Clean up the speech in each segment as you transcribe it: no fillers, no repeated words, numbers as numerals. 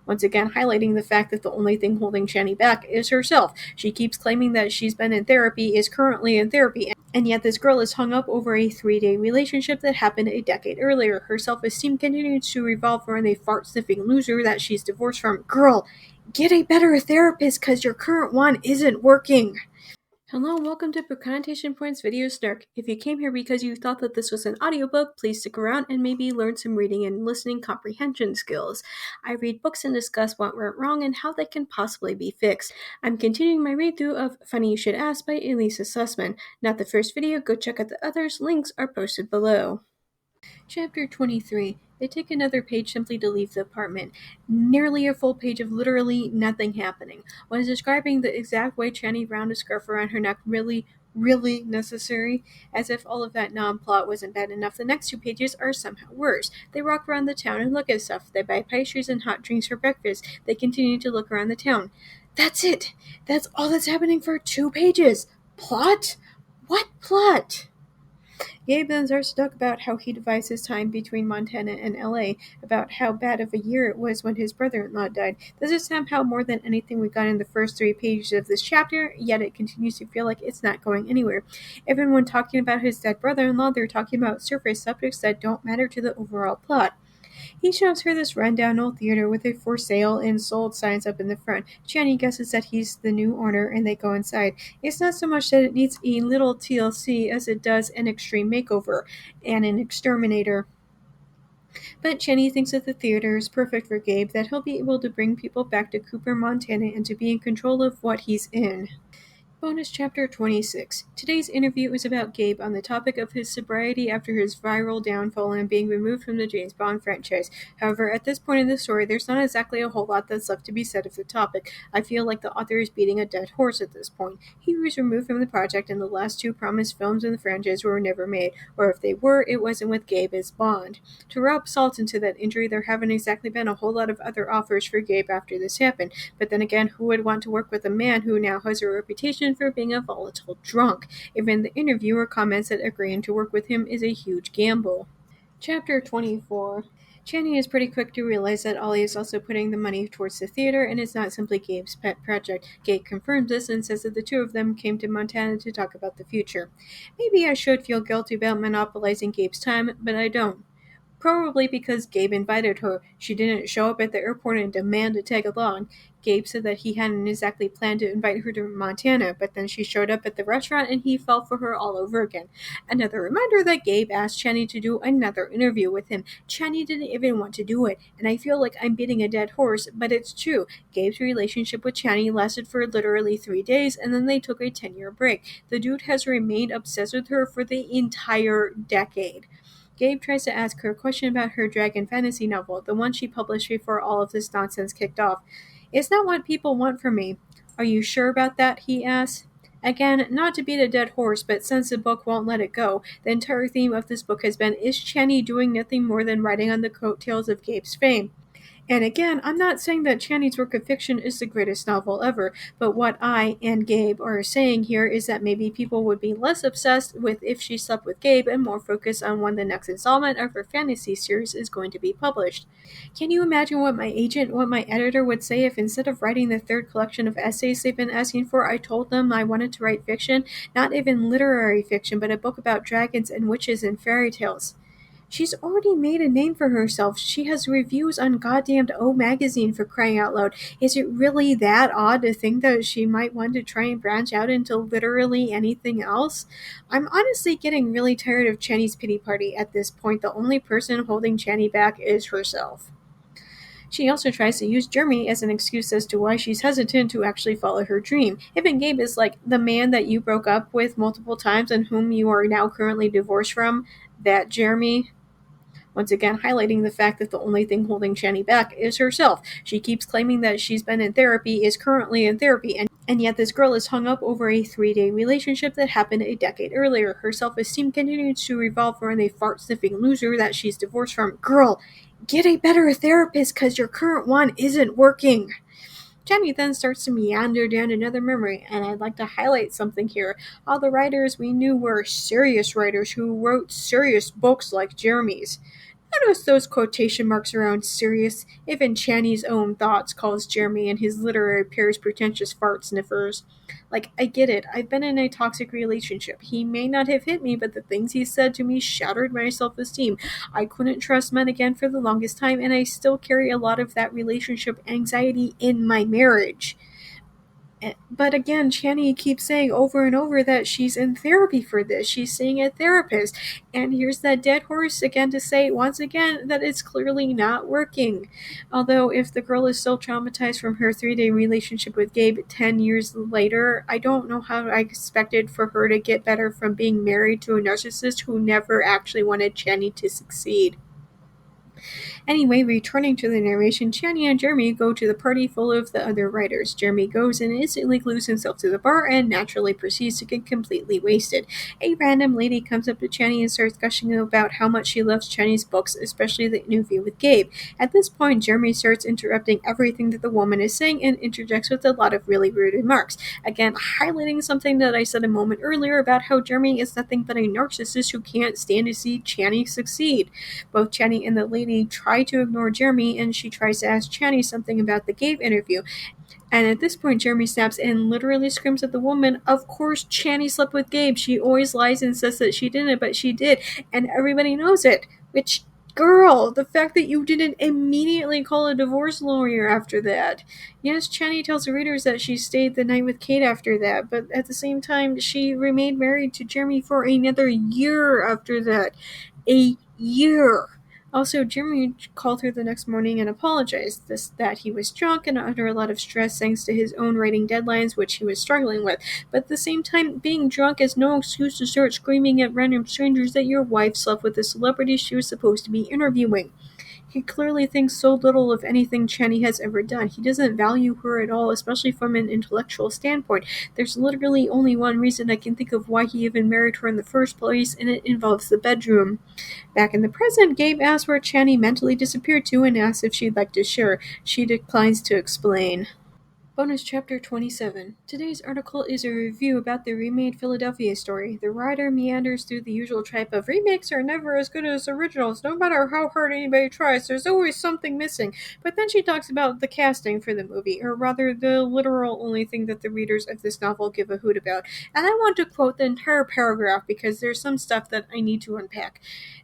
once again highlighting the fact that the only thing holding Channy back is herself. She keeps claiming that she's been in therapy, is currently in therapy, and yet this girl is hung up over a 3-day relationship that happened a decade earlier. Her self-esteem continues to revolve around a fart-sniffing loser that she's divorced from. Girl, get a better therapist because your current one isn't working. Hello and welcome to Connotation Points Video Snark. If you came here because you thought that this was an audiobook, please stick around and maybe learn some reading and listening comprehension skills. I read books and discuss what went wrong and how they can possibly be fixed. I'm continuing my read-through of Funny You Should Ask by Elissa Sussman. Not the first video, go check out the others, links are posted below. Chapter 23. They take another page simply to leave the apartment. Nearly a full page of literally nothing happening. When describing the exact way Channy wound a scarf around her neck really necessary, as if all of that non-plot wasn't bad enough, the next 2 pages are somehow worse. They walk around the town and look at stuff. They buy pastries and hot drinks for breakfast. They continue to look around the town. That's it! That's all that's happening for 2 pages! Plot? What plot? Gabe then starts to talk about how he divides his time between Montana and LA, about how bad of a year it was when his brother-in-law died. This is somehow more than anything we got in the first 3 pages of this chapter, yet it continues to feel like it's not going anywhere. Even when talking about his dead brother-in-law, they're talking about surface subjects that don't matter to the overall plot. He shows her this rundown old theater with a for sale and sold signs up in the front. Channy guesses that he's the new owner and they go inside. It's not so much that it needs a little TLC as it does an extreme makeover and an exterminator. But Channy thinks that the theater is perfect for Gabe, that he'll be able to bring people back to Cooper, Montana and to be in control of what he's in. Bonus Chapter 26. Today's interview is about Gabe on the topic of his sobriety after his viral downfall and being removed from the James Bond franchise. However, at this point in the story, there's not exactly a whole lot that's left to be said of the topic. I feel like the author is beating a dead horse at this point. He was removed from the project and the last 2 promised films in the franchise were never made, or if they were, it wasn't with Gabe as Bond. To rub salt into that injury, there haven't exactly been a whole lot of other offers for Gabe after this happened, but then again, who would want to work with a man who now has a reputation for being a volatile drunk? Even the interviewer comments that agreeing to work with him is a huge gamble. Chapter 24. Channy is pretty quick to realize that Ollie is also putting the money towards the theater, and it's not simply Gabe's pet project. Gabe confirms this and says that the 2 of them came to Montana to talk about the future. Maybe I should feel guilty about monopolizing Gabe's time, but I don't. Probably because Gabe invited her. She didn't show up at the airport and demand to tag along. Gabe said that he hadn't exactly planned to invite her to Montana, but then she showed up at the restaurant and he fell for her all over again. Another reminder that Gabe asked Channy to do another interview with him. Channy didn't even want to do it, and I feel like I'm beating a dead horse, but it's true. Gabe's relationship with Channy lasted for literally 3 days, and then they took a 10-year break. The dude has remained obsessed with her for the entire decade. Gabe tries to ask her a question about her dragon fantasy novel, the one she published before all of this nonsense kicked off. It's not what people want from me. Are you sure about that? He asks. Again, not to beat a dead horse, but since the book won't let it go, the entire theme of this book has been, is Channy doing nothing more than riding on the coattails of Gabe's fame? And again, I'm not saying that Channy's work of fiction is the greatest novel ever, but what I and Gabe are saying here is that maybe people would be less obsessed with if she slept with Gabe and more focused on when the next installment of her fantasy series is going to be published. Can you imagine what my agent, what my editor would say if instead of writing the 3rd collection of essays they've been asking for, I told them I wanted to write fiction, not even literary fiction, but a book about dragons and witches and fairy tales? She's already made a name for herself. She has reviews on goddamned O Magazine, for crying out loud. Is it really that odd to think that she might want to try and branch out into literally anything else? I'm honestly getting really tired of Channy's pity party at this point. The only person holding Channy back is herself. She also tries to use Jeremy as an excuse as to why she's hesitant to actually follow her dream. Even Gabe is like, the man that you broke up with multiple times and whom you are now currently divorced from, that Jeremy? Once again highlighting the fact that the only thing holding Channy back is herself. She keeps claiming that she's been in therapy, is currently in therapy, and yet this girl is hung up over a 3-day relationship that happened a decade earlier. Her self-esteem continues to revolve around a fart-sniffing loser that she's divorced from. Girl, get a better therapist because your current one isn't working. Channy then starts to meander down another memory, and I'd like to highlight something here. All the writers we knew were serious writers who wrote serious books like Jeremy's. Notice those quotation marks around serious. Even Channy's own thoughts calls Jeremy and his literary peers pretentious fart sniffers. Like, I get it. I've been in a toxic relationship. He may not have hit me, but the things he said to me shattered my self-esteem. I couldn't trust men again for the longest time, and I still carry a lot of that relationship anxiety in my marriage. But again, Channy keeps saying over and over that she's in therapy for this. She's seeing a therapist. And here's that dead horse again to say, once again, that it's clearly not working. Although, if the girl is still traumatized from her 3-day relationship with Gabe 10 years later, I don't know how I expected for her to get better from being married to a narcissist who never actually wanted Channy to succeed. Anyway, returning to the narration, Channy and Jeremy go to the party full of the other writers. Jeremy goes and instantly glues himself to the bar and naturally proceeds to get completely wasted. A random lady comes up to Channy and starts gushing about how much she loves Channy's books, especially the interview with Gabe. At this point, Jeremy starts interrupting everything that the woman is saying and interjects with a lot of really rude remarks. Again, highlighting something that I said a moment earlier about how Jeremy is nothing but a narcissist who can't stand to see Channy succeed. Both Channy and the lady try to ignore Jeremy, and she tries to ask Channy something about the Gabe interview. And at this point, Jeremy snaps and literally screams at the woman, "Of course, Channy slept with Gabe. She always lies and says that she didn't, but she did, and everybody knows it." Which, girl, the fact that you didn't immediately call a divorce lawyer after that. Yes, Channy tells the readers that she stayed the night with Kate after that, but at the same time, she remained married to Jeremy for another year after that. A year. Also, Jeremy called her the next morning and apologized that he was drunk and under a lot of stress thanks to his own writing deadlines, which he was struggling with. But at the same time, being drunk is no excuse to start screaming at random strangers that your wife slept with the celebrity she was supposed to be interviewing. He clearly thinks so little of anything Channy has ever done. He doesn't value her at all, especially from an intellectual standpoint. There's literally only one reason I can think of why he even married her in the first place, and it involves the bedroom. Back in the present, Gabe asks where Channy mentally disappeared to and asks if she'd like to share. She declines to explain. Bonus Chapter 27. Today's article is a review about the remade Philadelphia story. The writer meanders through the usual tripe of remakes are never as good as originals. No matter how hard anybody tries, there's always something missing. But then she talks about the casting for the movie, or rather the literal only thing that the readers of this novel give a hoot about. And I want to quote the entire paragraph because there's some stuff that I need to unpack.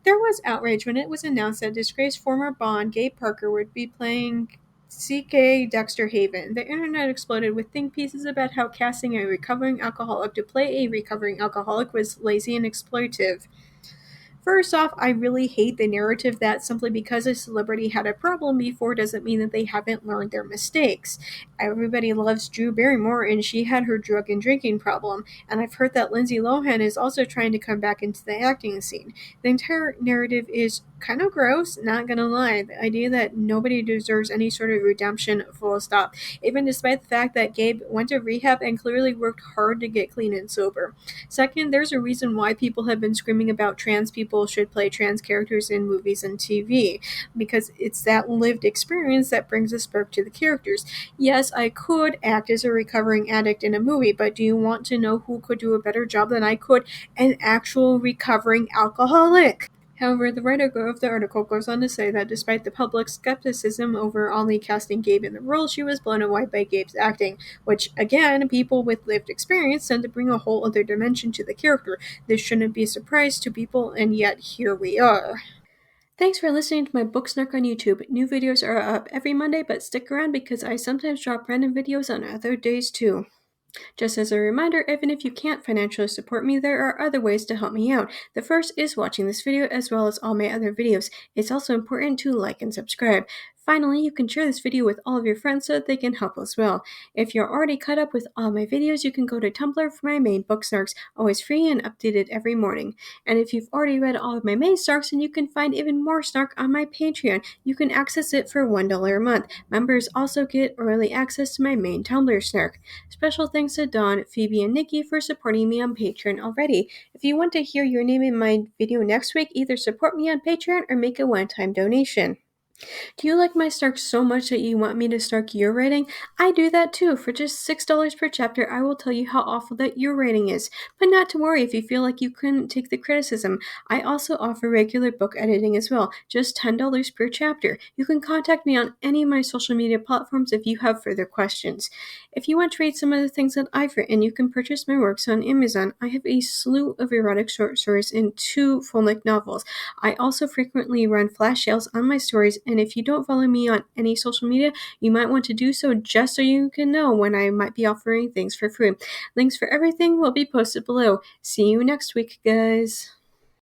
There was outrage when it was announced that disgraced former Bond Gabe Parker would be playing C.K. Dexter Haven. The internet exploded with think pieces about how casting a recovering alcoholic to play a recovering alcoholic was lazy and exploitive. First off, I really hate the narrative that simply because a celebrity had a problem before doesn't mean that they haven't learned their mistakes. Everybody loves Drew Barrymore, and she had her drug and drinking problem, and I've heard that Lindsay Lohan is also trying to come back into the acting scene. The entire narrative is kind of gross, not gonna lie. The idea that nobody deserves any sort of redemption, full stop, even despite the fact that Gabe went to rehab and clearly worked hard to get clean and sober. Second, there's a reason why people have been screaming about trans people should play trans characters in movies and TV, because it's that lived experience that brings a spark to the characters. Yes, I could act as a recovering addict in a movie, but do you want to know who could do a better job than I could? An actual recovering alcoholic. However, the writer of the article goes on to say that despite the public's skepticism over only casting Gabe in the role, she was blown away by Gabe's acting, which, again, people with lived experience tend to bring a whole other dimension to the character. This shouldn't be a surprise to people, and yet here we are. Thanks for listening to my book Snark on YouTube. New videos are up every Monday, but stick around because I sometimes drop random videos on other days too. Just as a reminder, even if you can't financially support me, there are other ways to help me out. The first is watching this video as well as all my other videos. It's also important to like and subscribe. Finally, you can share this video with all of your friends so that they can help as well. If you're already caught up with all my videos, you can go to Tumblr for my main book Snarks, always free and updated every morning. And if you've already read all of my main Snarks, then you can find even more Snark on my Patreon. You can access it for $1 a month. Members also get early access to my main Tumblr Snark. Special thanks to Dawn, Phoebe, and Nikki for supporting me on Patreon already. If you want to hear your name in my video next week, either support me on Patreon or make a one-time donation. Do you like my Snark so much that you want me to Snark your rating? I do that too. For just $6 per chapter, I will tell you how awful that your rating is. But not to worry if you feel like you couldn't take the criticism. I also offer regular book editing as well, just $10 per chapter. You can contact me on any of my social media platforms if you have further questions. If you want to read some of the things that I've written, you can purchase my works on Amazon. I have a slew of erotic short stories and 2 full-length novels. I also frequently run flash sales on my stories, and if you don't follow me on any social media, you might want to do so just so you can know when I might be offering things for free. Links for everything will be posted below. See you next week, guys.